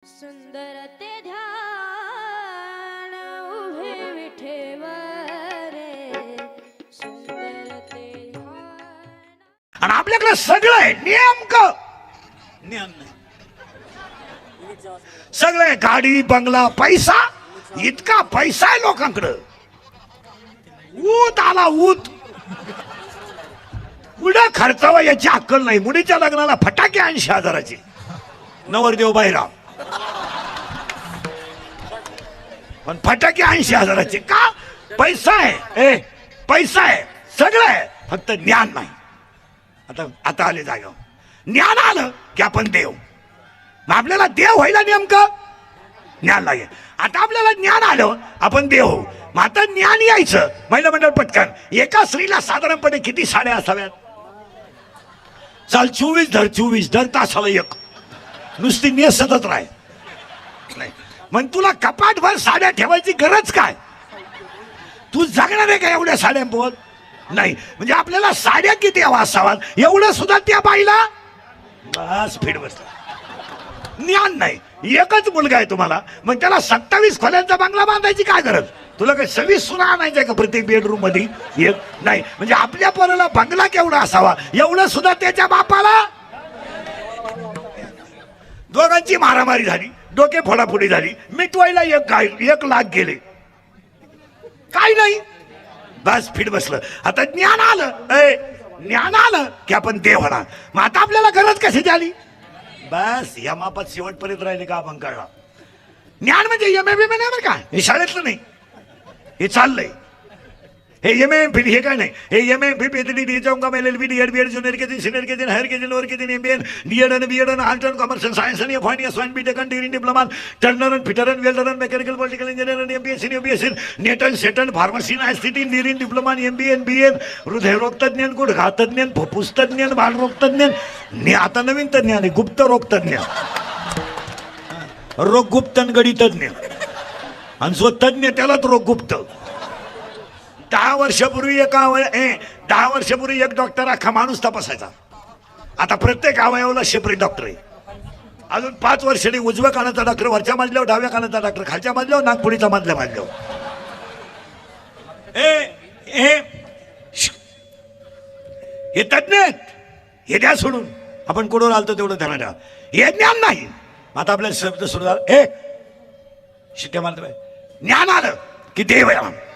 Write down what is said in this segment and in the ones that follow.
सुंदर ते ध्यान उभे विठेवर सुंदर ते ध्यान। आणि आपल्याकडे सगळं आहे नेमकं ज्ञान नाही. सगळे गाडी बंगला पैसा इतका पैसा आहे लोकांकडं. ऊत आला ऊत पुढे खर्चावा याची अक्कल नाही. मुलीच्या लग्नाला फटाके 80,000चे नवरदेव बाहेरा पण फटाके 80,000चे का? पैसा आहे पैसा आहे सगळं आहे फक्त ज्ञान नाही. आता आले जागेवर ज्ञान आलं की आपण देव. मग आपल्याला देव व्हायला नेमकं ज्ञान लागेल. आता आपल्याला ज्ञान आलं आपण देव होऊ. मग आता ज्ञान यायचं महिला मंडळ पटकन. एका स्त्रीला साधारणपणे किती साड्या असाव्यात? चाल 24 धर तासाला एक नुसती नेसतच राह नाही. मग तुला कपाटभर साड्या ठेवायची गरज काय? तू जगणार आहे का एवढ्या साड्या बोल नाही. म्हणजे आपल्याला साड्या किती हवा असाव्यात एवढं सुद्धा त्या बाईला बस फिट बसला. ज्ञान नाही. एकच मुलगा आहे तुम्हाला मग त्याला 27 खोल्यांचा बंगला बांधायची काय गरज? तुला काही 26 सुना आणायचं का प्रत्येक बेडरूम मध्ये? एक नाही. म्हणजे आपल्या पोराला बंगला केवढा असावा एवढं सुद्धा त्याच्या बापाला. दोघांची मारामारी झाली डोके फोडाफोडी झाली मिटवायला 1 लाख गेले काय नाही. बस फिट बसलं. आता ज्ञान आलं की आपण देव होणार. मग आता आपल्याला गरज कशी झाली? बस या मापात शेवटपर्यंत राहिले का आपण कळला. ज्ञान म्हणजे एम.ए. नाही बरं का. हे शाळेतलं नाही. हे चाललंय हे एम.ए. हे काय नाही. हे एम.ए. PhD जाऊंगा LLB DED BEd junior K दिन सीनियर के दिन हायर के दिन लोअर के दिन MBA DEd आणि BEd आणि आर्ट आणि कॉमर्स आणि सायन्स आणि FY SY BTech आणि डिग्री डिप्लोमा टर्नर आणि फिटर आणि वेल्डर आणि मेकॅनिकल पॉलिटिकल इंजिनियर आणि MPSC आणि UPSC नेट आणि सेट आणि फार्मसी आणि ICT डिग्री डिप्लोमा आणि MBA आणि BA हृदयरोग तज्ञ गुडघा तज्ञ फुफ्फुस तज्ञ बालरोग तज्ञ आता नवीन तज्ञ आणि गुप्त रोग तज्ञ रोग गुप्त आणि गडी तज्ञ आणि जो तज्ञ त्यालाच रोग गुप्त. 10 वर्षापूर्वी 10 वर्षापूर्वी एक डॉक्टर अख्खा माणूस तपासायचा. आता प्रत्येक अवयवाला सेपरेट डॉक्टर आहे. अजून 5 वर्षांनी उजव्या कानाचा डॉक्टर वरच्या मजल्यावर डाव्या कानाचा डॉक्टर खालच्या मजल्यावर नागपुडीचा मधल्या मजल्यावर. हे तज्ञ हे द्या सोडून आपण कुठून आलतो तेवढं ध्यान द्या. हे ज्ञान नाही. आता आपल्याला शब्द सुरू झाला शिट्ट्या मारतो. ज्ञान आलं की देव आहे.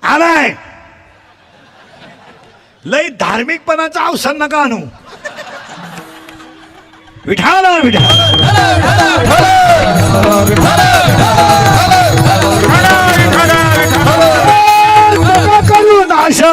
आलाय लय धार्मिकपणाचा अवसान नका आणू. विठाला करू नाशा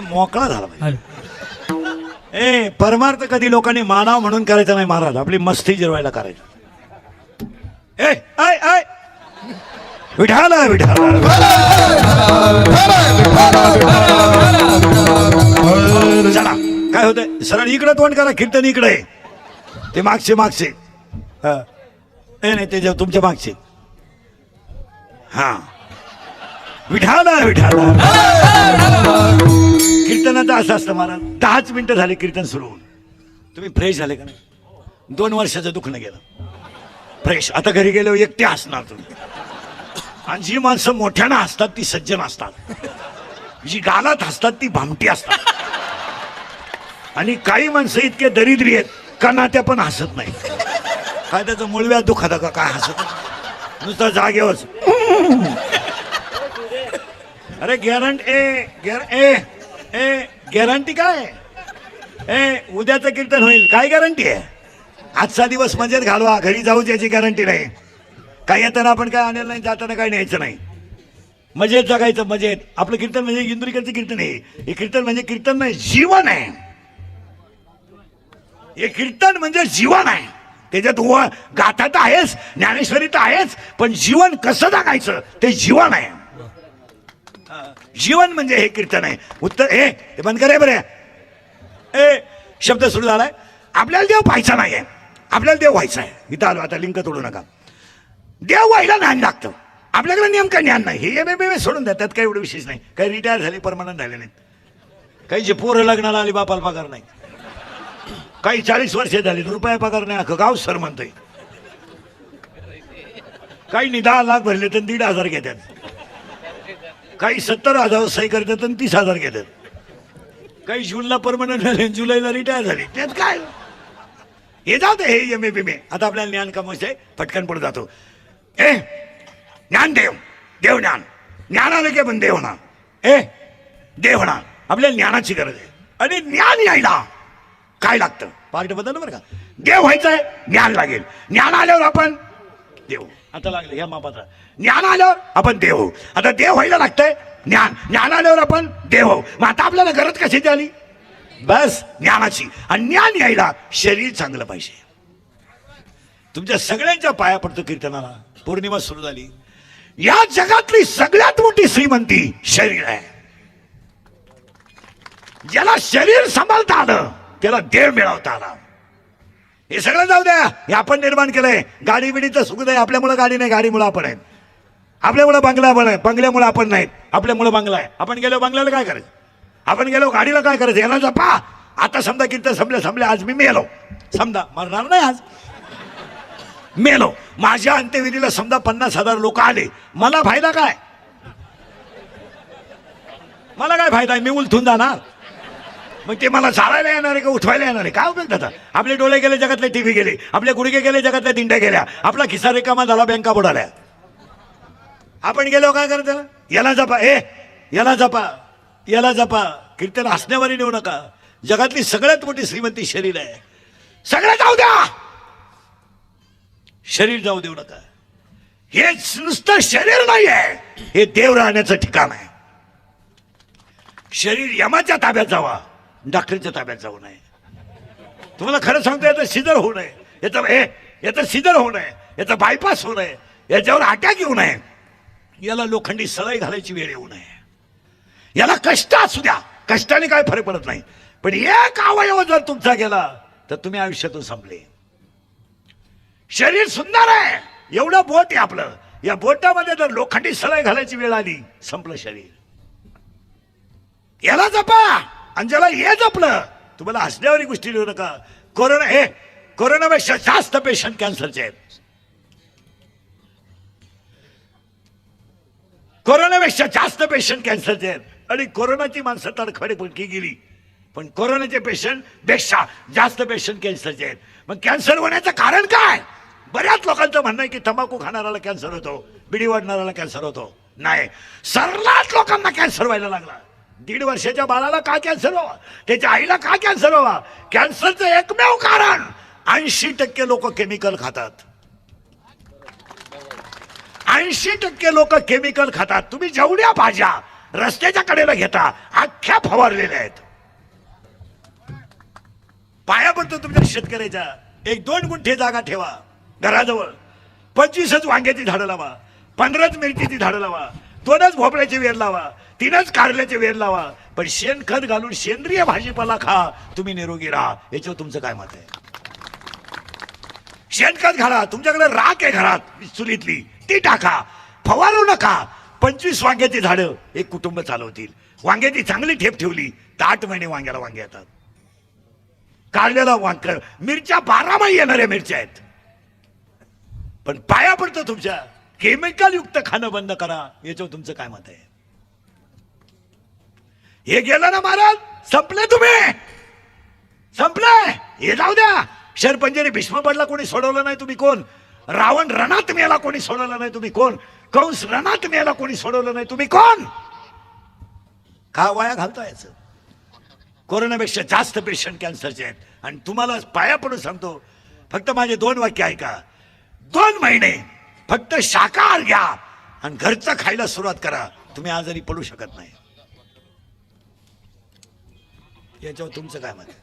मोकळा झाला पाहिजे. परमार्थ कधी लोकांनी मानाव म्हणून करायचा नाही महाराज. आपली मस्ती जिरवायला करायची. विठाला चला काय होतंय सरळ इकडे तोंड करा. कीर्तन इकडे ते मागचे नाही ते तुमच्या मागचे. हा विठाला कीर्तनाचं असं असतं महाराज. 10च मिनिटं झाले कीर्तन सुरू होऊन तुम्ही फ्रेश झाले का नाही? 2 वर्षाचं दुखणं गेलं फ्रेश. आता घरी गेल्यावर एकटे हसणार तुम्ही. आणि जी माणसं मोठ्यानं हसतात ती सज्जन असतात. जी गालात हसतात ती भामटी असतात. आणि काही माणसं इतके दरिद्री आहेत कनाट्या पण हसत नाही. काय त्याचं मुळव्यात दुखत का काय हसत नुसतं जागेवर. अरे गॅरंटी काय? उद्याचं कीर्तन होईल काय गॅरंटी आहे? आजचा दिवस मजेत घालवा घरी जाऊ याची गॅरंटी नाही. काय येताना आपण काय आणलं नाही, जाताना काय न्यायचं नाही. मजेत जगायचं, मजेत. आपलं कीर्तन म्हणजे इंदुरीकरचं कीर्तन आहे. हे कीर्तन म्हणजे कीर्तन नाही, जीवन आहे. हे कीर्तन म्हणजे जीवन आहे. त्याच्यात गाथा तर आहेच, ज्ञानेश्वरी तर आहेच, पण जीवन कसं जगायचं ते जीवन आहे. जीवन म्हणजे हे कीर्तन आहे. उत्तर हे ते बंद करे बरे. ए शब्द सुरू झालाय. आपल्याला देव पाहायचा नाहीये, आपल्याला देव व्हायचा आहे. इथं आलो आता, लिंक तोडू नका. देव व्हायला ज्ञान लागतं. आपल्याकडे नेमकं ज्ञान नाही. हे एम सोडून द्या, त्यात काही एवढं विशेष नाही. काही रिटायर झाले, परमनंट झाले नाहीत. काही जे पोरं लग्नाला आली बापाला पगार नाही. काही 40 वर्षे झाली रुपया पगार नाही, अख्खं गाव सर म्हणतंय. काही 10 लाख भरले तर 1,500 घेतात. काही 70,000 सही करतात आणि 30,000 घेतात. काही जूनला परमनंट झाले, जुलैला रिटायर झाले. त्यात काय हे जाऊ दे. हे एम ए. आता आपल्याला ज्ञान कमवायचं आहे, पटकन पुढे जातो. ज्ञान देव, देव ज्ञान. ज्ञान आलं की पण देव ना. देव ना. आपल्याला ज्ञानाची गरज आहे. आणि ज्ञान यायला काय लागतं? पार्ट बदल बरं का. देव व्हायचंय, ज्ञान लागेल. ज्ञान आल्यावर आपण देव. आता लागलं या मापाचा. ज्ञान आल्यावर आपण देव होऊ. आता देव व्हायला लागतंय ज्ञान. ज्ञान आल्यावर आपण देव होऊ. मग आता आपल्याला गरज कशाची आली? बस ज्ञानाची. आणि ज्ञान यायला शरीर चांगलं पाहिजे. तुमच्या सगळ्यांच्या पाया पडतो कीर्तनाला. पौर्णिमा सुरू झाली. या जगातली सगळ्यात मोठी श्रीमंती शरीर आहे. ज्याला शरीर सांभाळता आलं त्याला देव मिळवता आला. हे सगळं जाऊ द्या, हे आपण निर्माण केलंय. गाडी बिडीचं सुख आहे. आपल्यामुळे गाडी नाही, गाडीमुळे आपण आहे. आपल्यामुळे बंगला आहे, बंगल्यामुळे आपण नाहीत. आपल्यामुळे बंगला आहे. आपण गेलो बंगल्याला काय करायचं? आपण गेलो गाडीला काय करायचं? याला जपा. आता समजा कीर्तन संपले, आज मी मेलो. समजा मरणार नाही, आज मेलो. माझ्या अंत्यविधीला समजा 50,000 लोक आले, मला फायदा काय? मला काय फायदा आहे? मी उलथून जाणार. मग ते मला चालायला येणार आहे का उठवायला येणार आहे? काय उपयोग त्याचा? आपले डोळे गेले, जगातले टीव्ही गेले. आपले गुडघे गेले, जगातल्या दिंड्या गेल्या. आपला खिसा रिकामा झाला, बँका बुडाल्या. आपण गेलो काय करायचं? याला जपा. याला जपा, याला जपा. कीर्तन हसण्यावारी नेऊ नका. जगातली सगळ्यात मोठी श्रीमंती शरीर आहे. सगळं जाऊ द्या, शरीर जाऊ देऊ नका. हे नुसतं शरीर नाही आहे, हे देव राहण्याचं ठिकाण आहे. शरीर यमाच्या ताब्यात जावा, डॉक्टरच्या ताब्यात जाऊ नये. तुम्हाला खरं सांगतो, याचं सिजर होऊ नये, याचं सिजर होऊ नये, याचा बायपास होऊ नये, याच्यावर अटॅक येऊ नये, याला लोखंडी सळई घालायची वेळ येऊ नये. याला कष्ट असू द्या, कष्टाने काय फरक पडत नाही. पण एक अवयव जर तुमचा गेला तर तुम्ही आयुष्यातून संपले. शरीर सुंदर आहे, एवढं बोट आहे आपलं. या बोटामध्ये जर लोखंडी सळई घालायची वेळ आली, संपलं शरीर. याला जपा. आणि ज्याला हे जपलं, तुम्हाला हसण्यावारी गोष्टी लिहू नका. कोरोनापेक्षा जास्त पेशंट कॅन्सरचे आहेत. कोरोनापेक्षा जास्त पेशंट कॅन्सरचे आहेत. आणि कोरोनाची माणसं तडखडे पुलकी गेली, पण कोरोनाचे पेशंट पेक्षा जास्त पेशंट कॅन्सरचे आहेत. मग कॅन्सर होण्याचं कारण काय? बऱ्याच लोकांचं म्हणणं आहे की तंबाखू खाणाऱ्याला कॅन्सर होतो, बिडी वाढणाऱ्याला कॅन्सर होतो. नाही, सर्रास लोकांना कॅन्सर व्हायला लागला. 1.5 वर्षाच्या बाळाला का कॅन्सर व्हावा? त्याच्या आईला का कॅन्सर व्हावा? कॅन्सरचं एकमेव कारण 80% लोक केमिकल खातात. 80% लोक केमिकल खातात. तुम्ही जेवढ्या भाज्या रस्त्याच्या कडेला घेता, अख्ख्या फवारलेल्या आहेत. पाया पडतो तुमच्या शेतकऱ्याच्या. 1-2 गुंठे जागा ठेवा घराजवळ. 25च वांग्याची झाडं लावा, 15च मिरचीची झाडं लावा, 2च भोपळ्याचे वेर लावा, 3च कारल्याचे वेर लावा. पण शेणखत घालून सेंद्रिय भाजीपाला खा, तुम्ही निरोगी राहा. याच्यावर तुमचं काय मत आहे? शेणखत घाला. तुमच्याकडे राख आहे घरात चुलीतली, ती टाका. फवारू नका. 25 वांग्याची झाडं एक कुटुंब चालवतील. वांग्याची चांगली ठेप ठेवली तर 8 महिने वांग्याला वांगे येतात. कारल्याला वांग, मिरच्या 12 महिने येणाऱ्या मिरच्या आहेत. पण पाया पडतो तुमच्या, केमिकल युक्त खाणं बंद करा. याच्यावर तुमचं काय मत आहे? हे गेलं ना महाराज, संपले तुम्ही, संपले. हे जाऊ द्या. शरपंजरी भीष्म पडला, कोणी सोडवलं नाही, तुम्ही कोण? रावण रणात मेला, कोणी सोडवलं नाही, तुम्ही कोण? कंस रणात मेला, कोणी सोडवलं नाही, तुम्ही कोण? का वाया घालता याचं? कोरोनापेक्षा जास्त पेशंट कॅन्सरचे आहेत. आणि तुम्हाला पाया पडून सांगतो, फक्त माझे 2 वाक्य ऐका. 2 महिने फक्त शाकाहार घ्या आणि घरचं खायला सुरुवात करा, तुम्ही आजारी पडू शकत नाही. याच्यावर तुमचं काय मत आहे?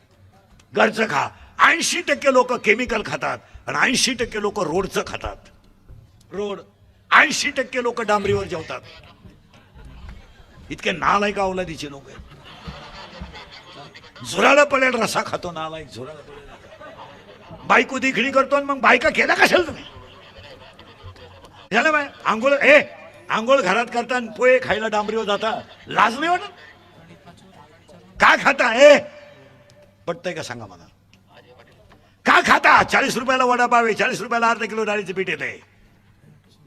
घरचं खा. 80% लोक केमिकल खातात आणि 80% लोक रोडचं खातात. रोड 80% लोक डांबरीवर जेवतात. इतके नालायक अवलादीचे लोक आहेत. झुराला पडेल रसा खातो नालायक, झुराला पडेल. बायको देखणी करतो आणि मग बायका केला कशाला तुम्ही? झालं बाय आंघोळ आंघोळ घरात करता आणि पोहे खायला डांबरीवर जाता, लाज नाही वाटत? का खाता? पटतंय का सांगा मला? का खाता? 40 रुपयाला वडापाव आहे, 40 रुपयाला अर्धा किलो डाळीचं पीठ येते.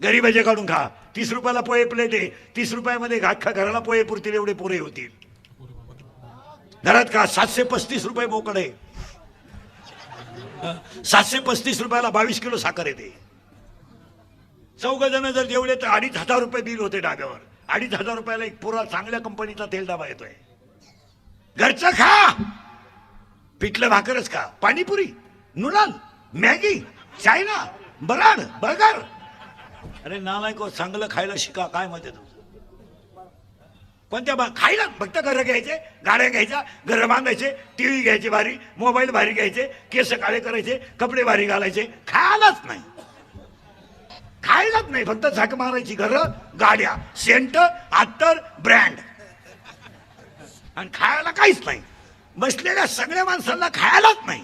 घरी भजे काढून खा. 30 रुपयाला पोहे प्लेट आहे. 30 रुपयामध्ये अख्खा घराला पोहे पुरतील एवढे पोरे होतील. घरात का 735 रुपये बोकड आहे. 735 रुपयाला 22 किलो साखर येते. 4 जण जर जेवले तर 2,500 रुपये बिल होते डाब्यावर. 2,500 रुपयाला एक पुरा चांगल्या कंपनीचा तेल डबा येतोय. घरचं खा. पिठलं भाकरच खा. Panipuri, noodle, Maggi, China, Barad, burger. अरे नालायको, चांगलं खायला शिका. काय मत आहे तुमचं? कोणत्या खायला फक्त घरं घ्यायचे, गाड्या घ्यायच्या, घरं बांधायचे, टीव्ही घ्यायची भारी, मोबाईल भारी घ्यायचे, केस काळे करायचे, कपडे भारी घालायचे. खायलाच नाही, खायलाच नाही. फक्त झक मारायची. घरं, गाड्या, सेंट, अत्तर, ब्रँड आणि खायला काहीच नाही. बसलेल्या सगळ्या माणसांना खायलाच नाही.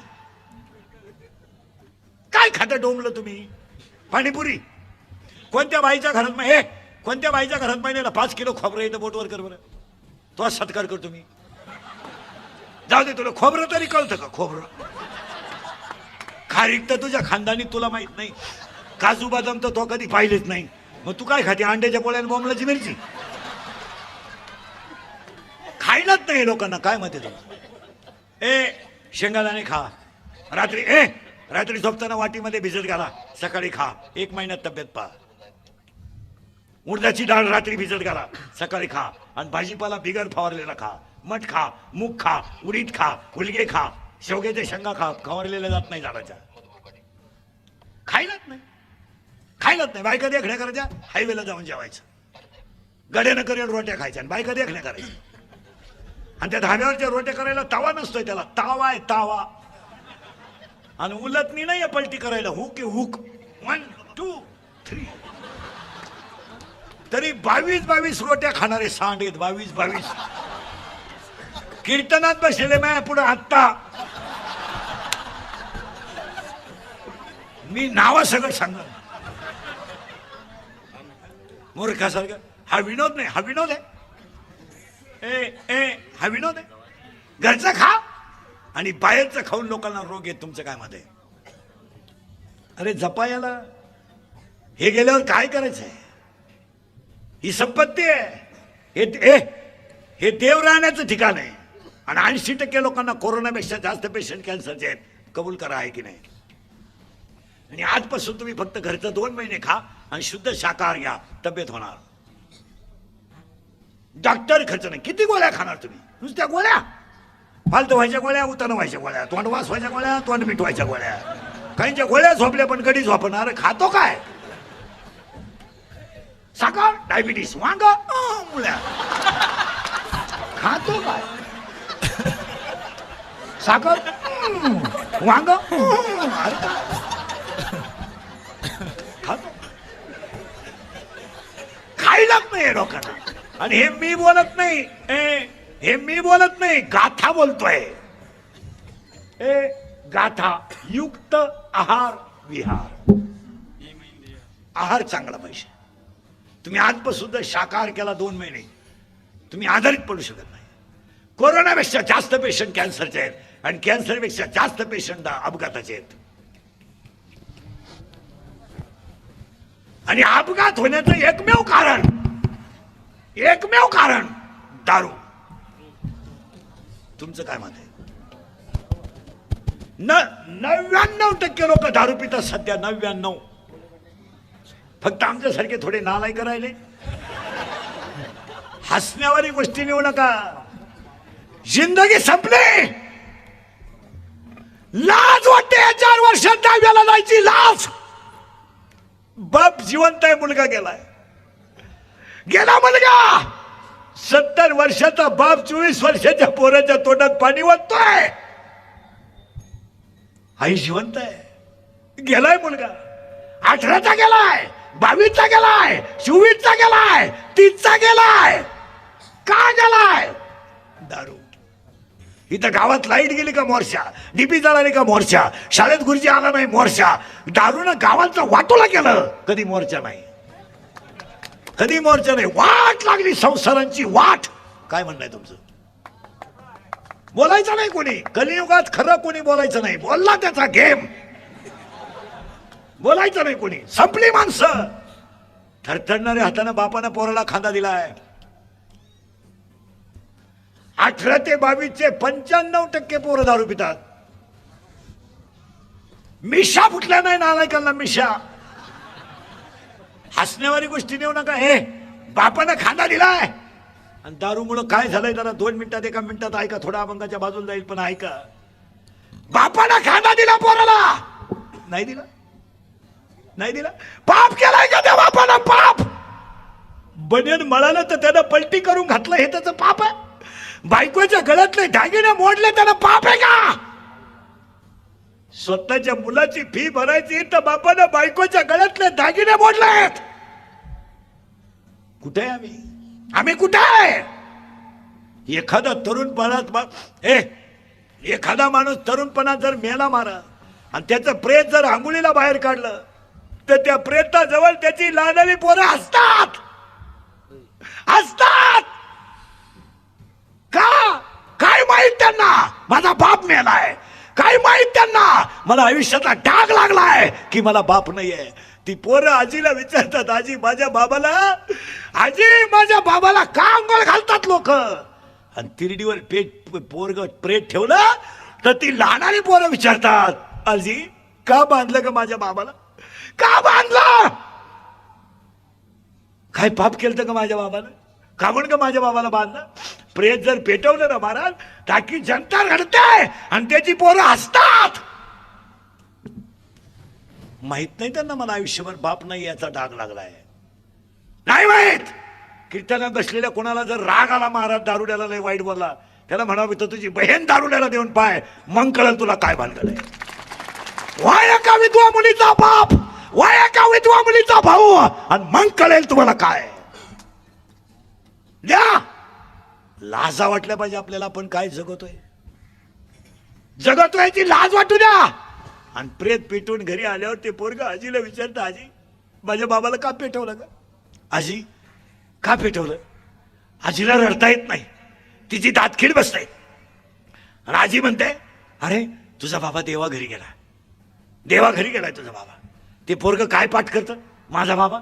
काय खाता डोंबलं तुम्ही? पाणीपुरी. कोणत्या बाईच्या घरात कोणत्या बाईच्या घरात महिन्याला 5 किलो खोबरं येतं? बोटवर कर बरं. तो सत्कार करतो मी. जाऊ दे, तुला खोबरं तरी कळतं का? खोबरं खारीक तर तुझ्या खानदानी तुला माहित नाही. काजू बदाम तर तो कधी पाहिलेच नाही. मग तू काय खाते? अंड्याच्या पोळ्याने बोंबलाची मिरची. खायलाच नाही लोकांना. काय मत आहे तुमचं? शेंगादाणे खा. रात्री झोपताना वाटीमध्ये भिजत घाला, सकाळी खा. 1 महिन्यात तब्येत पहा. उडदाची डाळ रात्री भिजत घाला, सकाळी खा. आणि भाजीपाला बिगर फवारलेला खा. मठ खा, मूग खा, उडीद खा, हुलगे खा, शेवग्याच्या शेंगा खा. फवारलेल्या जात नाही झाडाच्या. खायलाच नाही, खायलाच नाही. बायका देखण्या करायच्या, हायवेला जाऊन जेवायचं. गड्यानं करेल रोट्या खायच्या आणि बायका देखण्या करायच्या. आणि त्या धाब्यावरच्या रोट्या करायला तवा नसतोय, त्याला तावा आहे, तावा. आणि उलटणी नाही पलटी करायला, हुक आहे, हुक. 1 2 3. तरी 22 रोट्या खाणारे सांड आहेत. 22 कीर्तनात बसले माझ्या पुढे. आत्ता मी नावा सगळं सांगा मूर्खासारखं. हा विनोद नाही, हा विनोद आहे. हा विनोद आहे. घरचं खा आणि बाहेरचं खाऊन लोकांना रोग येत. तुमचं काय मत आहे? अरे जपा याला. हे गेल्यावर काय करायचंय? ही संपत्ती आहे. हे देव राहण्याचं ठिकाण आहे. आणि 80% लोकांना कोरोनापेक्षा जास्त पेशंट कॅन्सरचे आहेत. कबूल करा, आहे की नाही? आणि आजपासून तुम्ही फक्त घरचं 2 महिने खा आणि शुद्ध शाकाहार घ्या, तब्येत होणार. डॉक्टर खर्च नाही. किती गोळ्या खाणार तुम्ही? नुसत्या गोळ्या, फालतू व्हायच्या गोळ्या, उतान व्हायच्या गोळ्या, तोंड वास व्हायच्या गोळ्या, तोंड मिटवायच्या गोळ्या. काहींच्या गोळ्या झोपल्या पण कधी झोपणार. खातो काय? साखर, डायबिटीस, वांग, मुळ्या. खातो काय? साखर, वांग, खातो. खायलाच नाही लोकांना. आणि हे मी बोलत नाही, हे मी बोलत नाही, गाथा बोलतोय. गाथा. युक्त आहार विहार. आहार चांगला पाहिजे. तुम्ही आजपासून जर शाकाहार केला 2 महिने, तुम्ही आजारीत पडू शकत नाही. कोरोनापेक्षा जास्त पेशंट कॅन्सरचे आहेत आणि कॅन्सरपेक्षा जास्त पेशंट अपघाताचे आहेत. आणि अपघात होण्याचं एकमेव कारण दारू. तुमचं काय मत आहे? 99% लोक दारू पितात सध्या. 99. फक्त आमच्यासारखे थोडे नालायक राहिले. हसण्यावारी गोष्टी नेऊ नका. जिंदगी संपली. लाज वाटते. 4 वर्षात दहाव्याला जायची लाज. बाप जिवंत आहे, मुलगा गेलाय. गेला मुलगा. 70 वर्षाचा बाप 24 वर्षाच्या पोराच्या तोंडात पाणी वाटतोय. आई जिवंत आहे. गेलाय मुलगा. 18चा गेलाय, 22चा गेलाय, 24चा गेलाय, 30चा गेलाय. का गेलाय? दारू. इथं गावात लाईट गेली का मोर्चा, डीपी जळाली का मोर्चा, शाळेत गुरुजी आला नाही मोर्चा. दारूनं गावाचं वाटोला केलं, कधी मोर्चा नाही, कधी मोर्चा नाही. वाट लागली संसारांची वाट. काय म्हणणं आहे तुमचं? बोलायचं नाही कोणी. कलियुगात खरं कोणी बोलायचं नाही. बोलला त्याचा गेम. बोलायचं नाही कोणी. संपली माणसं. थरथरणाऱ्या हाताने बापानं पोराला खांदा दिलाय. 18 ते 22चे 95% पोरं दारू पितात. मिशा फुटल्या नाही नालायकांना. मिशा. हसण्यावारी गोष्टी नेऊ नका. हे बापानं खांदा दिलाय आणि दारूमुळं काय झालंय जरा 2 मिनिटात 1 मिनिटात ऐका. थोडा अभंगाच्या बाजूला जाईल पण ऐका. बापानं खांदा दिला पोराला. नाही दिला, नाही दिला. पाप केलाय का त्या बापानं? पाप. बनेन मळालं तर त्यानं पलटी करून घातलं, हे त्याचं पाप आहे. बायकोच्या गळ्यातले दागिने मोडले, त्यानं पाप आहे का? स्वतःच्या मुलाची फी भरायची तर बापानं बायकोच्या गळ्यातले दागिने मोडलेत. कुठे आहे आम्ही? आम्ही कुठे आहे? एखादा तरुणपणात एखादा माणूस तरुणपणात जर मेला मारा आणि त्याचं प्रेत जर आंघोळीला बाहेर काढलं तर त्या प्रेताजवळ त्याची लहानली पोरं असतात. असतात का? काय माहित त्यांना माझा बाप मेलाय? काय माहित त्यांना मला आयुष्याचा डाग लागलाय की मला बाप नाहीये? ती पोरं आजीला विचारतात, आजी माझ्या बाबाला, आजी माझ्या बाबाला का अंघोळ घालतात लोक? आणि तिरडीवर पोरग प्रेत ठेवलं तर ती लहानारी पोरं विचारतात, आजी का बांधलं का माझ्या बाबाला? का बांधलं? काय पाप केलं का माझ्या बाबानं? का म्हणून का माझ्या बाबाला बांधलं? प्रेत जर पेटवलं ना महाराज, टाकी जनता घडते आणि त्याची पोरं हसतात. माहित नाही त्यांना मला आयुष्यभर बाप नाही याचा डाग लागलाय. नाही माहित. कीर्तनात बसलेल्या कोणाला जर राग आला महाराज दारुड्याला लय वाईट बोलला, त्याला म्हणावं तर तुझी बहीण दारुड्याला देऊन पाय, मग कळलं तुला काय भानगड आहे. वाया का विधवा मुलीचा बाप, वाया का विधवा मुलीचा भाऊ, आणि मग कळेल तुम्हाला काय. द्या लाजा वाटल्या पाहिजे आपल्याला. आपण काय जगतोय, जगतोय ती लाज वाटू द्या. आणि प्रेत पेटून घरी आल्यावर ते पोरग आजीला विचारतं, आजी माझ्या बाबाला का पेटवलं का? आजी का पेटवलं? आजीला रडता येत नाही, तिची दातखीड बसते. आणि आजी म्हणते, अरे तुझा बाबा देवा घरी गेला, देवा घरी गेलाय तुझा बाबा. ते पोरग काय पाठ करतं? माझा बाबा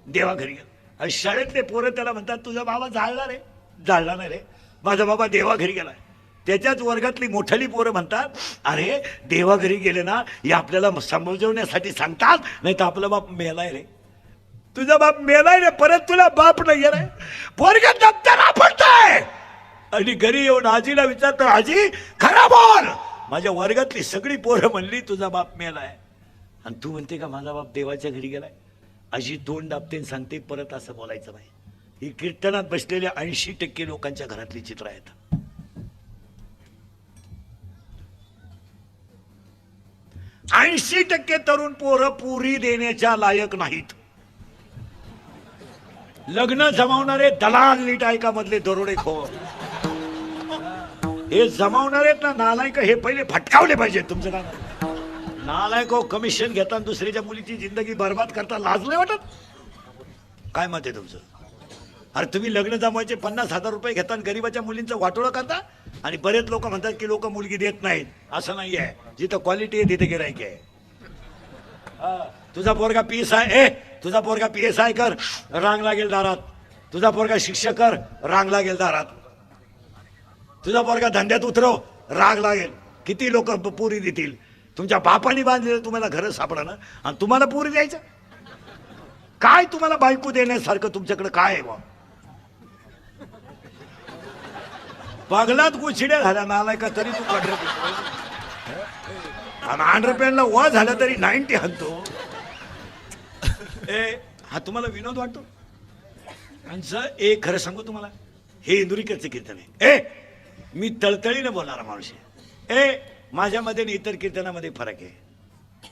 देवा घरी गेला. आणि शाळेतले पोरं त्याला म्हणतात, तुझा बाबा जाळला रे? जाळला नाही रे, माझा बाबा देवा घरी गेलाय. त्याच्याच वर्गातली मोठाली पोरं म्हणतात, अरे देवा घरी गेले ना हे आपल्याला समजवण्यासाठी सांगतात, नाही तर आपला बाप मेलाय रे. तुझा बाप मेलाय रे, परत तुला बाप नाही रे. पोरग दप्तर आपटतंय आणि घरी येऊन आजीला विचारतो, आजी खरं बोल, माझ्या वर्गातली सगळी पोरं म्हणली तुझा बाप मेलाय आणि तू म्हणते का माझा बाप देवाच्या घरी गेलाय? आजी तोंड दाबते सांगते, परत असं बोलायचं नाही. ही कीर्तनात बसलेल्या 80% लोकांच्या घरातली चित्र आहेत. ऐंशी 80% तरुण पोरं पुरी देण्याच्या लायक नाहीत. लग्न जमावणारे दलाल नीटायका मधले दरोडेखोर, हे जमावणारेत ना नालायक, हे पहिले फटकावले पाहिजे. तुमचं नाव नालायक हो. कमिशन घेता दुसऱ्याच्या मुलीची जिंदगी बर्बाद करता, लाज नाही वाटत? काय मत आहे तुमचं? अरे तुम्ही लग्न जमवायचे 50,000 रुपये घेता आणि गरीबाच्या मुलींचं वाटोळं करता. आणि बरेच लोक म्हणतात की लोक मुलगी देत नाहीत. असं नाही आहे. जिथं क्वालिटी आहे तिथे गिराईक आहे. तुझा पोरगा PSI, तुझा पोरगा PSI कर, रांग लागेल दारात. तुझा पोरगा शिक्षक कर, रांग लागेल दारात. तुझा पोरगा धंद्यात उतरव, राग लागेल. किती लोक पुरी देतील? तुमच्या बापाने बांधलेलं तुम्हाला घर सापडणं आणि तुम्हाला पुरी द्यायचं काय? तुम्हाला बायको देण्यासारखं तुमच्याकडे काय आहे? पागलात गुचिड्या झाल्या नालाय का तरी तू कडरे आणि 100 रुपयांना वा झाला तरी 90 हनतो. हा तुम्हाला विनोद वाटतो? आणि सर एक खरं सांगू तुम्हाला, हे इंदुरीकरचे कीर्तन आहे. मी तळतळीनं बोलणारा माणूस आहे. माझ्यामध्ये आणि इतर कीर्तनामध्ये फरक आहे.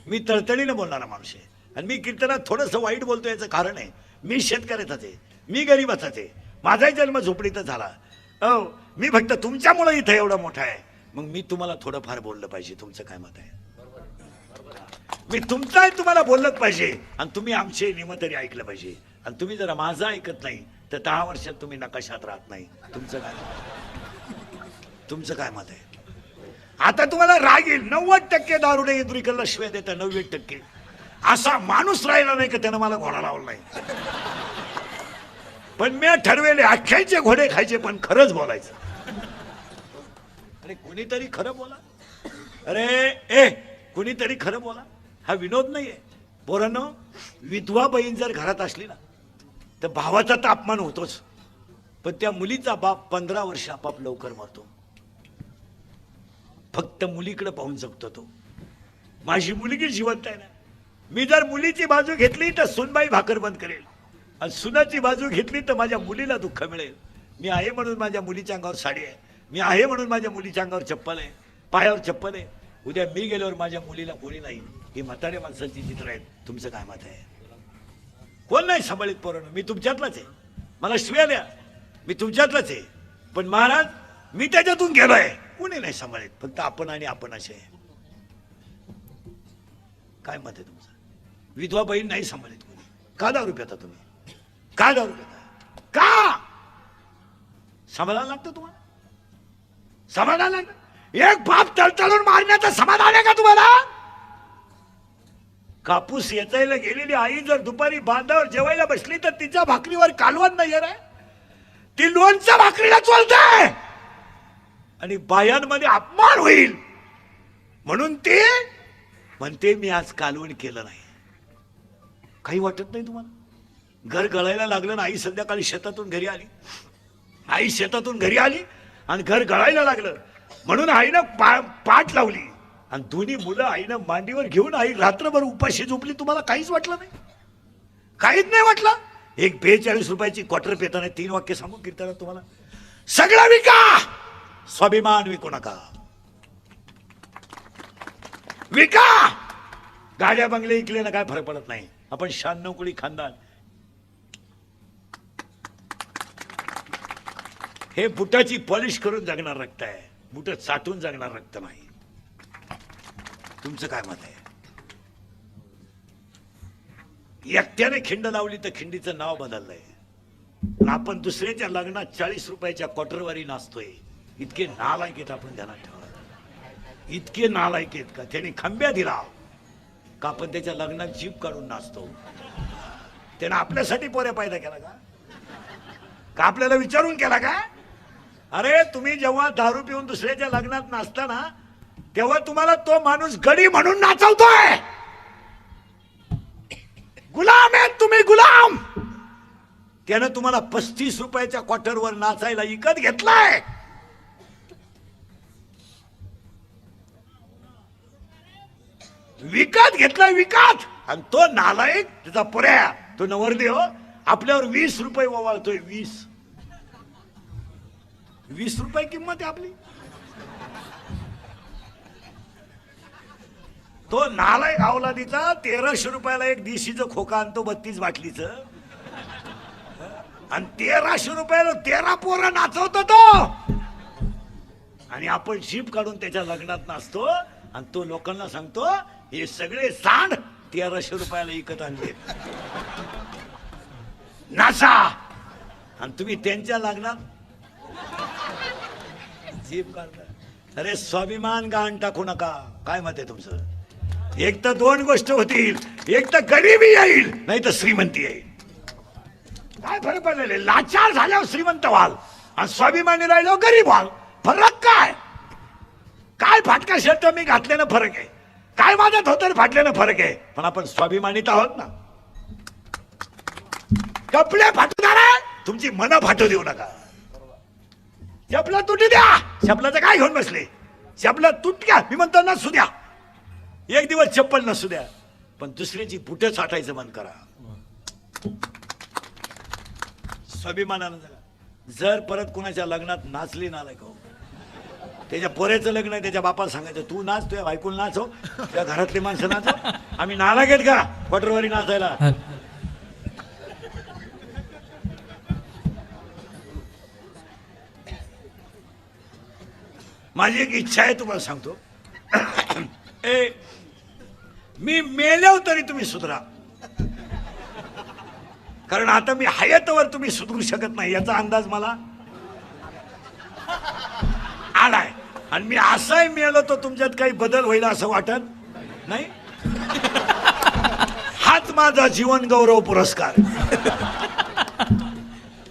मी तळतळीनं बोलणारा माणूस आहे. आणि मी कीर्तनात थोडंसं वाईट बोलतो याचं कारण आहे, मी शेतकऱ्याचाच आहे, मी गरीबाचाच आहे, माझाही जन्म झोपडीतच झाला. मी फक्त तुमच्यामुळे इथं एवढा मोठा आहे. मग मी तुम्हाला थोडंफार बोललं पाहिजे. तुमचं काय मत आहे? मी तुमचाही तुम्हाला बोललंच पाहिजे आणि तुम्ही आमचे नियम तरी ऐकलं पाहिजे. आणि तुम्ही जरा माझं ऐकत नाही तर 10 वर्षात तुम्ही नकाशात राहत नाही. तुमचं काय मत आहे? आता तुम्हाला राग येईल. 90% दारुडे इंदुरीकरला शिवाय देतात. 90% असा माणूस राहिला नाही का त्यानं मला घोडा लावला नाही. पण मी ठरवेले अख्ख्याचे घोडे खायचे पण खरंच बोलायचं. अरे कुणीतरी खरं बोला. अरे कुणीतरी खरं बोला. हा विनोद नाहीये पोरांनो. विधवा बहीण जर घरात असली ना तर भावाचा तर अपमान होतोच, पण त्या मुलीचा बाप 15 वर्ष आपाप लवकर मरतो. फक्त मुलीकडे पाहून जगतो तो. माझी मुलगी जिवंत आहे ना. मी जर मुलीची बाजू घेतली तर सुनबाई भाकर बंद करेल आणि सुनाची बाजू घेतली तर माझ्या मुलीला दुःख मिळेल. मी आहे म्हणून माझ्या मुलीच्या अंगावर साडी आहे, मी आहे म्हणून माझ्या मुलीच्या अंगावर चप्पल आहे, पायावर चप्पल आहे. उद्या मी गेल्यावर माझ्या मुलीला कोणी नाही. ही म्हाताऱ्या माणसाची चित्र आहेत. तुमचं काय मत आहे? कोण नाही सांभाळीत पोरांनो. मी तुमच्यातलाच आहे. मला शिव्या द्या, मी तुमच्यातलाच आहे. पण महाराज मी त्याच्यातून गेलोय. कोणी नाही सांभाळीत, फक्त आपण आणि आपण असे. काय मत आहे तुमचं? विधवा बहीण नाही सांभाळीत कोणी. का दारू पिता तुम्ही? का दारू पिता? का सांभाळायला लागतं तुम्हाला? समाधान लागतं? एक बाप तळतळून मारण्याचं समाधान आहे का तुम्हाला? कापूस येचायला गेलेली आई जर दुपारी बांधावर जेवायला बसली तर तिच्या भाकरीवर कालवण नाही रे. ती लोणच्या भाकरीला चोलते आणि बायांमध्ये अपमान होईल म्हणून ते म्हणते मी आज कालवण केलं नाही. काही वाटत नाही तुम्हाला? घर गळायला लागलं ना. आई संध्याकाळी शेतातून घरी आली. आई शेतातून घरी आली आणि घर गळायला लागलं म्हणून आईनं पाठ लावली आणि दोन्ही मुलं आईनं मांडीवर घेऊन आई रात्रभर उपाशी झोपली. तुम्हाला काहीच वाटलं नाही? काहीच नाही वाटलं? एक 42 रुपयाची क्वार्टर पेताना 3 वाक्य सांगू कीर्तनात तुम्हाला. सगळं विका, स्वाभिमान विकू नका. विका. गाड्या बंगले इकले ना काय फरक पडत नाही. आपण 96 कुळी खानदान. हे बुटाची पॉलिश करून जगणार रक्त आहे. बुट चाटून जगणार रक्त नाही. तुमचं काय मत आहे? एकट्याने खिंड लावली तर खिंडीचं नाव बदललंय. आपण दुसऱ्याच्या लग्नात 40 रुपयाच्या क्वार्टरवारी नाचतोय. इतके नालायक आहेत आपण ध्यानात ठेवा. इतके नालायक आहेत का त्याने खांब्या दिला का आपण त्याच्या लग्नात जीप काढून नाचतो. त्यानं आपल्यासाठी पोऱ्या पैदा केला का आपल्याला विचारून केला का? अरे तुम्ही जेव्हा दारू पिऊन दुसऱ्याच्या लग्नात नाचताना तेव्हा तुम्हाला तो माणूस गडी म्हणून नाचवतोय. गुलाम आहेत तुम्ही, गुलाम. त्यानं तुम्हाला 35 रुपयाच्या क्वार्टरवर नाचायला विकत घेतलाय. विकत घेतलाय, विकत. आणि तो नालायक त्याचा पुऱ्या तो नवरदेव आपल्यावर 20 रुपये ओवाळतोय. 20 रुपये किंमत आहे आपली. तो नालायक अवलादीचा 1300 रुपयाला एक देशीचं खोका आणतो 32 बाटलीच आणि 1300 रुपयाला 13 पोरं नाचवतो तो. आणि आपण जीप काढून त्याच्या लग्नात नाचतो आणि तो लोकांना सांगतो हे सगळे सांड 1300 रुपयाला विकत आणले. नाचा. आणि तुम्ही त्यांच्या लग्नात जीप काढता. अरे स्वाभिमान गाण टाकू नका. काय मत आहे तुमचं? एक तर 2 गोष्ट होतील. एक तर गरिबी येईल नाही तर श्रीमंती येईल. काय फरक पडलेले? लाचार झाल्यावर श्रीमंत व्हाल आणि स्वाभिमानी राहिल्यावर गरीब व्हाल. फरक काय? काय फाटका शर्ट मी घातल्यानं फरक आहे, काय माझ्या धोतर फाटल्यानं फरक आहे. पण आपण स्वाभिमानीत आहोत ना. कपडे फाटणार तुमची मन फाटू देऊ नका. चपला तुटू द्या. चपलाचं काय घेऊन बसले? चपला तुटक्या मी म्हणतो नसू द्या. एक दिवस चप्पल नसू द्या पण दुसऱ्याची बुटं साठायचं बंद करा. स्वाभिमानानं जगा. जर परत कुणाच्या लग्नात नाचली नालायक हो, त्याच्या पोऱ्याचं लग्न आहे, त्याच्या बापाला सांगायचं तू नाच, तुझ्या बायकोला नाच हो, त्या घरातली माणसं नाच हो. आम्ही नालायक आहेत का पटरवारी नाचायला? माझी एक इच्छा आहे तुम्हाला सांगतो. मी मेल्यावर तरी तुम्ही सुधरा, कारण आता मी हयातवर तुम्ही सुधरू शकत नाही याचा अंदाज मला आलाय. आणि मी असाही मिळालो तर तुमच्यात काही बदल होईल असं वाटत नाही. हाच माझा जीवन गौरव पुरस्कार.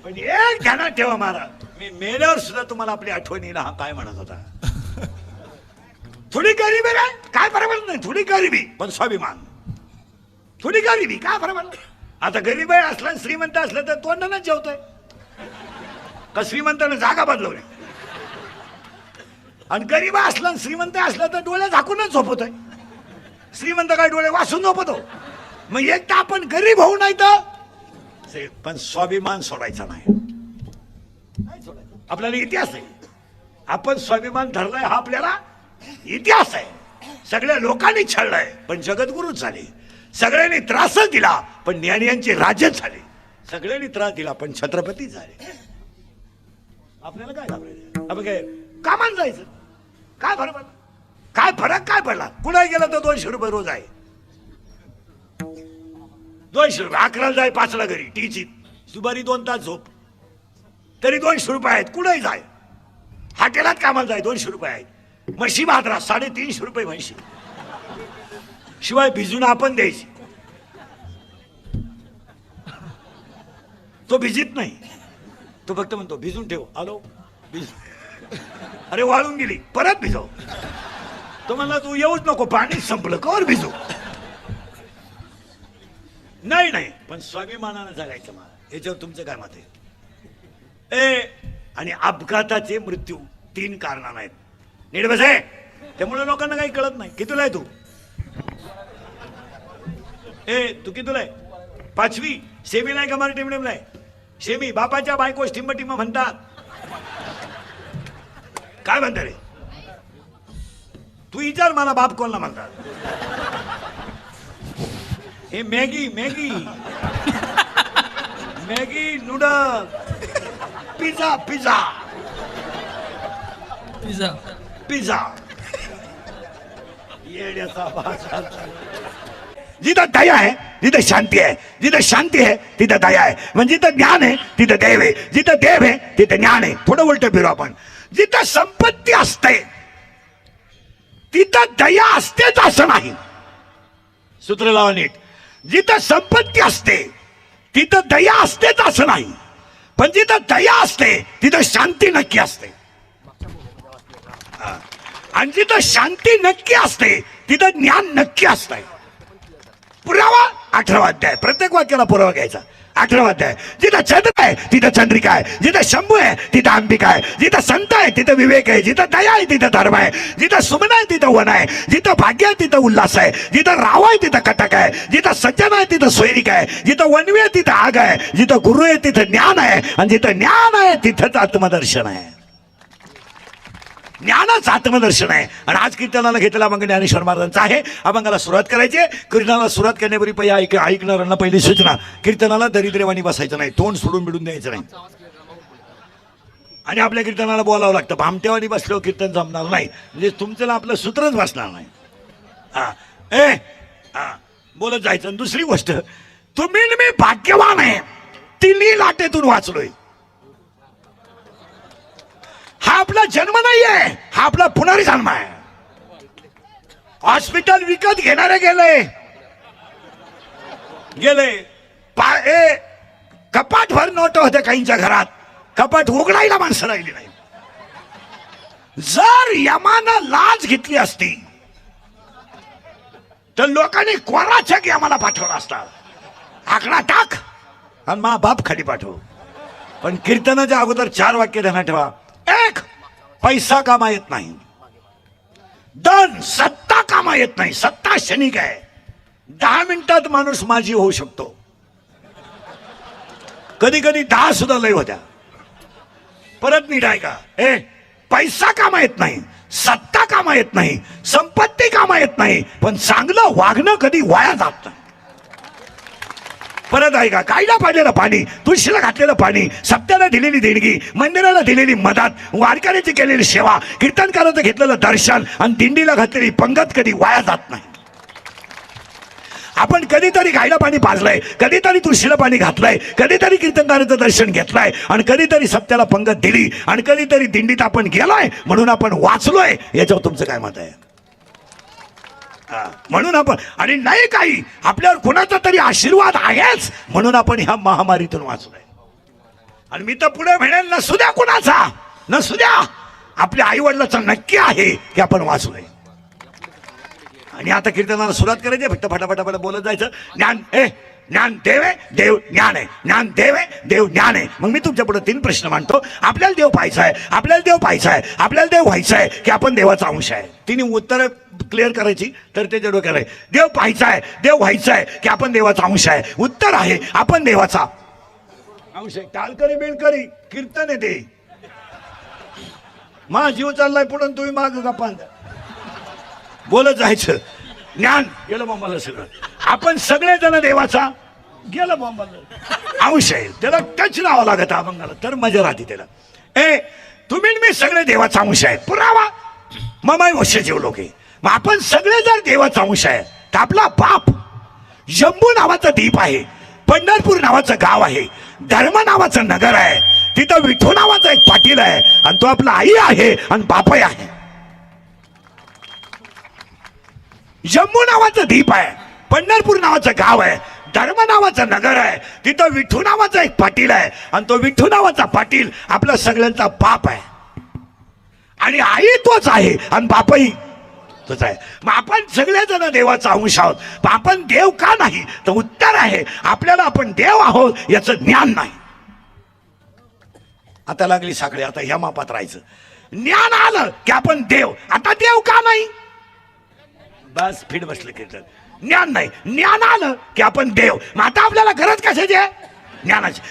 पण एक ध्यानात ठेवा महाराज, मी मेल्यावर सुद्धा तुम्हाला आपली आठवण येईल. हा काय म्हणत होता, थोडी गरिबी रे काय बरोबर नाही, थोडी गरिबी पण स्वाभिमान. थोडी गरिबी काय बरोबर. आता गरीब आहे असला श्रीमंत असलं तर तोंडानच जेवतोय का? श्रीमंतानं जागा बदलवली. आणि गरीब असला श्रीमंत असला तर डोळे झाकूनच झोपतोय. श्रीमंत काय डोळे वाचून झोपतो? मग एक तर आपण गरीब होऊ नाही तर पण स्वाभिमान सोडायचा नाही. आपल्याला इतिहास आहे, आपण स्वाभिमान धरलाय हा आपल्याला इतिहास आहे. सगळ्या लोकांनी छळलंय पण जगद्गुरूच झाले. सगळ्यांनी त्रासच दिला पण ज्ञानियांचे राजच झाले. सगळ्यांनी त्रास दिला पण छत्रपती झाले. आपल्याला काय घाबरायचं? आपण काय कामान जायचं? काय फरक पडला? काय फरक काय पडला? कुठे गेला तर 200 रुपये रोज आहे. 200 रुपये. 11ला जाय 5ला घरी टीची दुपारी 2 तास झोप तरी 200 रुपये आहेत. कुठेही जाय, हॉटेलात कामाला जाय 200 रुपये आहेत. म्हशी मात्रा 350 रुपये म्हशी, शिवाय भिजून आपण द्यायची. तो भिजित नाही, तो फक्त म्हणतो भिजून ठेव. आलो भिजून, अरे वाळून गेली परत भिजव. तो म्हणला तू येऊच नको, पाणीच संपलं कवर भिजू. नाही नाही पण स्वाभिमानानं जगायचं. मला याच्यावर तुमचं काय मत आहे? आणि अपघाताचे मृत्यू 3 कारणानं आहेत. नीट बस आहे, त्यामुळे लोकांना काही कळत नाही. कितीला आहे तू? तू कितीला आहे? 5वी. सेमी नाही का मराठी मिडियमला आहे? सेमी. बापाच्या बायको टिंब म्हणतात. काय म्हणता रे? तू विचार मला बाप कोणला म्हणतात? हे Maggi Maggi Maggi noodle pizza pizza pizza pizza येड्याचा भाषा. जिथं दया आहे जिथं शांती आहे, जिथं शांती आहे तिथं दया आहे. म्हणजे जिथं ज्ञान आहे तिथं देव आहे, जिथं देव आहे तिथं ज्ञान आहे. थोडं उलट फिरू आपण. जिथं संपत्ती असते तिथं दया असतेच असं नाही. सूत्र लावा नीट. जिथं संपत्ती असते तिथं दया असतेच असं नाही, पण जिथं दया असते तिथं शांती नक्की असते. आणि जिथं शांती नक्की असते तिथं ज्ञान नक्की असतंय. पुरावा 18वा अध्याय. प्रत्येक वाक्याला पुरावा घ्यायचा. 18वा अध्याय. जिथं चंद्र आहे तिथं चंद्रिका आहे, जिथं शंभू आहे तिथं अंबिका आहे, जिथं संत आहे तिथं विवेक आहे, जिथं दया आहे तिथं धर्म आहे, जिथं सुमन आहे तिथं वन आहे, जिथं भाग्य आहे तिथं उल्हास आहे, जिथं राव आहे तिथं कटक आहे, जिथं सज्जन आहे तिथं सोयरिक आहे, जिथं वनवी आहे तिथं आग आहे, जिथं गुरु आहे तिथं ज्ञान आहे, आणि जिथं ज्ञान आहे तिथंच आत्मदर्शन आहे. ज्ञानच आत्मदर्शन आहे. आणि आज कीर्तनाला घेतला मग ज्ञानेश्वर महाराजांचा आहे. अभंगाला सुरुवात करायची. कीर्तनाला सुरुवात करण्यापूर्वी पहिले ऐकणाऱ्यांना पहिली सूचना, कीर्तनाला दरिद्रवाणी बसायचं नाही, तोंड सोडून बिडून द्यायचं नाही. आणि आपल्या कीर्तनाला बोलावं लागतं. भामटेवाणी बसल्यावर कीर्तन जमणार नाही, म्हणजे तुमचं आपलं सूत्रच बसणार नाही. बोलत जायचं. दुसरी गोष्ट, तुम्ही मी भाग्यवान आहे, 3 लाटेतून वाचलोय. हा आपला जन्म नाही आहे, हा आपला पुनर्जन्म आहे. हॉस्पिटल विकत घेणारे गेले कपाट भर नोट होते काहींच्या घरात, कपाट उघडायला माणसं राहिली नाही. जर यमानं लाच घेतली असती तर लोकांनी कोरा चेक यमाला पाठवला असता. आकडा टाक आणि मा बाप खाली पाठव. पण कीर्तनाच्या अगोदर 4 वाक्य ध्यानात ठेवा. 1, पैसा कामा येत नाही. 2, सत्ता कामा येत नाही. सत्ता क्षणिक आहे. 10 मिनिटात माणूस माझी होऊ शकतो. कधी कधी 10 सुद्धा लय होत्या. परत नीट आहे का? पैसा कामा येत नाही, सत्ता कामा येत नाही, संपत्ती कामा येत नाही, पण चांगलं वागणं कधी वाया जात नाही. परत आहे का? गायला पाडलेलं पाणी, तुळशीला घातलेलं पाणी, सप्त्याला दिलेली देणगी, मंदिराला दिलेली मदत, वारकऱ्याची केलेली सेवा, कीर्तनकाराचं घेतलेलं दर्शन आणि दिंडीला घातलेली पंगत कधी वाया जात नाही. आपण कधीतरी गायला पाणी पाजलंय, कधीतरी तुळशीला पाणी घातलंय, कधीतरी कीर्तनकाराचं दर्शन घेतलंय आणि कधीतरी सप्त्याला पंगत दिली आणि कधीतरी दिंडीत आपण गेलोय म्हणून आपण वाचलोय. याच्यावर तुमचं काय मत आहे? म्हणून आपण, आणि नाही काही आपल्यावर कोणाचा तरी आशीर्वाद आहेच म्हणून आपण ह्या महामारीतून वाचलोय. आणि मी तर पुढे म्हणेल, नसू द्या कुणाचा, नसू द्या, आपल्या आई वडिलाचा नक्की आहे की आपण वाचलोय. आणि आता कीर्तनाला सुरुवात करायची, फक्त फटाफटाफट बोलत जायचं. ज्ञान ज्ञान देव आहे, देव ज्ञान आहे, ज्ञान देव आहे, देव ज्ञान आहे. मग मी तुमच्या पुढे 3 प्रश्न मांडतो. आपल्याला देव पाहायचा आहे, आपल्याला देव पाहायचा आहे, आपल्याला देव व्हायचं आहे की आपण देवाचा अंश आहे? 3 उत्तरं क्लिअर करायची तर त्याच्या डोक्यात आहे. देव पाहायचा आहे, देव व्हायचं आहे की आपण देवाचा अंश आहे? उत्तर आहे आपण देवाचा अंश आहे. टाळकरी बेलकरी कीर्तन आहे ते. मा जीव चाललाय पुढे, तुम्ही माग गप्पा बोलत जायचं. ज्ञान गेलं बॉम्बाला सगळं. आपण सगळेजण देवाचा गेलं बॉम्बाला अंश आहे. त्याला टच लावा लागत अभंगाला तर मजा राहते त्याला. तुम्ही मी सगळे देवाचा अंश आहे, पुरावा ममाई वश जीव लोके. मग आपण सगळे जर देवाचा अंश आहे तर आपला बाप जम्बू नावाचा द्वीप आहे, पंढरपूर नावाचं गाव आहे, धर्म नावाचं नगर आहे, तिथं विठू नावाचा एक पाटील आहे आणि तो आपला आई आहे आणि बापही आहे. जम्मू नावाचं द्वीप आहे, पंढरपूर नावाचं गाव आहे, धर्म नावाचं नगर आहे, तिथं विठू नावाचा एक पाटील आहे आणि तो विठू नावाचा पाटील आपल्या सगळ्यांचा बाप आहे. आणि आई तोच आहे आणि बापही तोच आहे. मग आपण सगळेजण देवाचा अंश आहोत. पण आपण देव का नाही? तर उत्तर आहे आपल्याला आपण देव आहोत याचं ज्ञान नाही. आता लागली साखळी, आता ह्या मापात राहायचं. ज्ञान आलं की आपण देव. आता देव का नाही? बस फिट बसले कीर्तन. ज्ञान नाही, ज्ञान आलं की आपण देव. मग आता आपल्याला गरज कशाची आहे? ज्ञानाची.